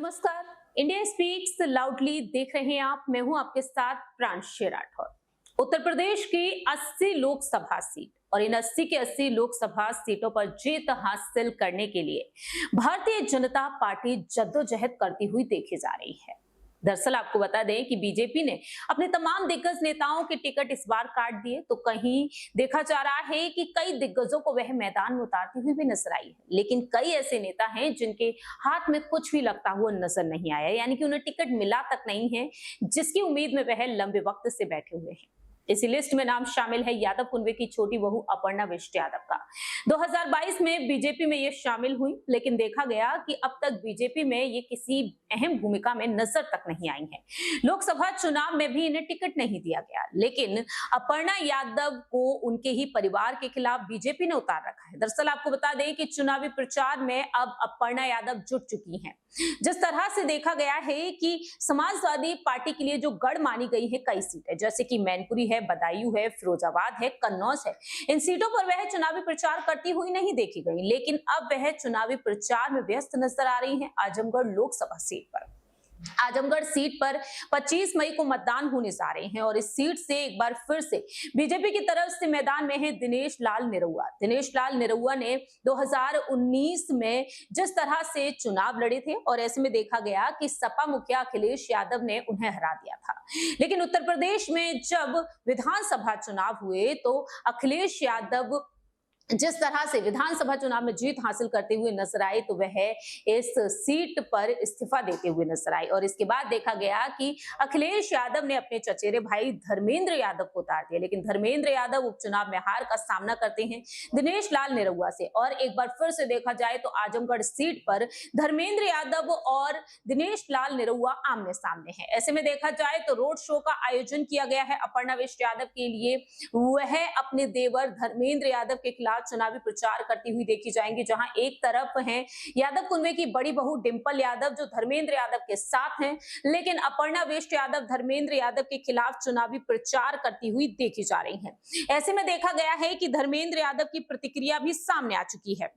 नमस्कार। India speaks loudly देख रहे हैं आप। मैं हूं आपके साथ प्रांशु राठौर। उत्तर प्रदेश की 80 लोकसभा सीट और इन 80 के 80 लोकसभा सीटों पर जीत हासिल करने के लिए भारतीय जनता पार्टी जद्दोजहद करती हुई देखी जा रही है। दरअसल आपको बता दें कि बीजेपी ने अपने तमाम दिग्गज नेताओं के टिकट इस बार काट दिए, तो कहीं देखा जा रहा है कि कई दिग्गजों को वह मैदान में उतारती हुई भी नजर आई है। लेकिन कई ऐसे नेता हैं जिनके हाथ में कुछ भी लगता हुआ नजर नहीं आया, यानी कि उन्हें टिकट मिला तक नहीं है जिसकी उम्मीद में वह लंबे वक्त से बैठे हुए हैं। इसी लिस्ट में नाम शामिल है यादव कुनबे की छोटी बहू अपर्णा बिष्ट यादव का। 2022 में बीजेपी में ये शामिल हुई, लेकिन देखा गया कि अब तक बीजेपी में ये किसी अहम भूमिका में नजर तक नहीं आई है। लोकसभा चुनाव में भी इन्हें टिकट नहीं दिया गया, लेकिन अपर्णा यादव को उनके ही परिवार के खिलाफ बीजेपी ने उतार रखा है। दरअसल आपको बता दें कि चुनावी प्रचार में अब अपर्णा यादव जुट चुकी हैं। जिस तरह से देखा गया है कि समाजवादी पार्टी के लिए जो गढ़ मानी गई है कई सीटें, जैसे कि मैनपुरी है, बदायूं है, फिरोजाबाद है, कन्नौज है, इन सीटों पर वह चुनावी प्रचार करती हुई नहीं देखी गई, लेकिन अब वह चुनावी प्रचार में व्यस्त नजर आ रही हैं। आजमगढ़ लोकसभा सीट पर आजमगढ़ सीट पर 25 मई को मतदान होने जा रहे हैं और इस सीट से एक बार फिर से बीजेपी की तरफ से मैदान में है दिनेश लाल निरहुआ। दिनेश लाल निरहुआ ने 2019 में जिस तरह से चुनाव लड़े थे और ऐसे में देखा गया कि सपा मुखिया अखिलेश यादव ने उन्हें हरा दिया था, लेकिन उत्तर प्रदेश में जब विधानसभा चुनाव हुए तो अखिलेश यादव जिस तरह से विधानसभा चुनाव में जीत हासिल करते हुए नजर आए तो वह इस सीट पर इस्तीफा देते हुए नजर आए और इसके बाद देखा गया कि अखिलेश यादव ने अपने चचेरे भाई धर्मेंद्र यादव को उतार दिया, लेकिन धर्मेंद्र यादव उपचुनाव में हार का सामना करते हैं दिनेश लाल निरहुआ से। और एक बार फिर से देखा जाए तो आजमगढ़ सीट पर धर्मेंद्र यादव और दिनेश लाल निरहुआ आमने सामने है। ऐसे में देखा जाए तो रोड शो का आयोजन किया गया है अपर्णा बिष्ट यादव के लिए। वह अपने देवर धर्मेंद्र यादव के खिलाफ चुनावी प्रचार करती हुई देखी जाएंगी, जहां एक तरफ है यादव कुनबे की बड़ी बहू डिंपल यादव जो धर्मेंद्र यादव के साथ हैं, लेकिन अपर्णा बिष्ट यादव धर्मेंद्र यादव के खिलाफ चुनावी प्रचार करती हुई देखी जा रही हैं। ऐसे में देखा गया है कि धर्मेंद्र यादव की प्रतिक्रिया भी सामने आ चुकी है।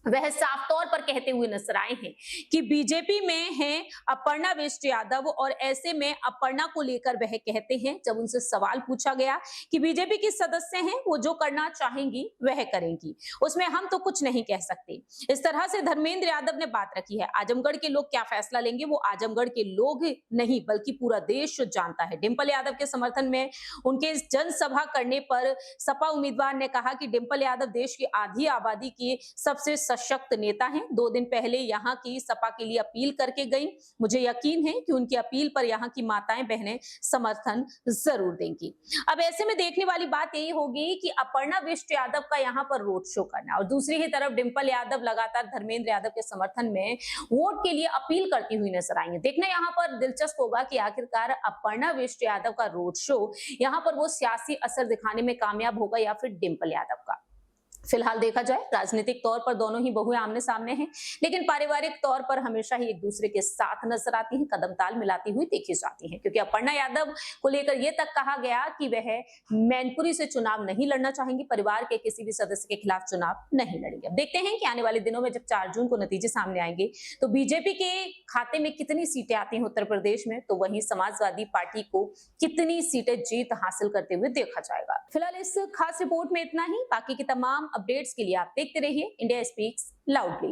वह साफ तौर पर कहते हुए नजर आए हैं कि बीजेपी में हैं अपर्णा बिष्ट यादव और ऐसे में अपर्णा को लेकर वह कहते हैं, जब उनसे सवाल पूछा गया कि बीजेपी की सदस्य हैं, वो जो करना चाहेंगी वह करेंगी, उसमें हम तो कुछ नहीं कह सकते। इस तरह से धर्मेंद्र यादव ने बात रखी है। आजमगढ़ के लोग क्या फैसला लेंगे वो आजमगढ़ के लोग नहीं बल्कि पूरा देश जानता है। डिंपल यादव के समर्थन में उनके जनसभा करने पर सपा उम्मीदवार ने कहा कि डिंपल यादव देश की आधी आबादी की सबसे सशक्त नेता हैं। 2 दिन पहले यहाँ की सपा के लिए अपील करके गई। मुझे यकीन है कि उनकी अपील पर यहाँ की माताएं बहनें समर्थन जरूर देंगी। अब ऐसे में देखने वाली बात यही होगी कि अपर्णा बिष्ट यादव का यहाँ पर रोड शो करना और दूसरी ही तरफ डिंपल यादव लगातार धर्मेंद्र यादव के समर्थन में वोट के लिए अपील करती हुई नजर आएंगे। देखना यहाँ पर दिलचस्प होगा कि आखिरकार अपर्णा बिष्ट यादव का रोड शो यहाँ पर वो सियासी असर दिखाने में कामयाब होगा या फिर डिंपल यादव का। फिलहाल देखा जाए राजनीतिक तौर पर दोनों ही बहुएं आमने सामने हैं, लेकिन पारिवारिक तौर पर हमेशा ही एक दूसरे के साथ नजर आती हैं, कदम ताल मिलाती हुई देखी जाती हैं, क्योंकि अपर्णा यादव को लेकर यह तक कहा गया कि वह मैनपुरी से चुनाव नहीं लड़ना चाहेंगी, परिवार के किसी भी सदस्य के खिलाफ चुनाव नहीं लड़ेंगे। अब देखते हैं कि आने वाले दिनों में जब 4 जून को नतीजे सामने आएंगे तो बीजेपी के खाते में कितनी सीटें आती हैं उत्तर प्रदेश में, तो वहीं समाजवादी पार्टी को कितनी सीटें जीत हासिल करते हुए देखा जाएगा। फिलहाल इस खास रिपोर्ट में इतना ही। बाकी की तमाम अपडेट्स के लिए आप देखते रहिए इंडिया स्पीक्स लाउडली।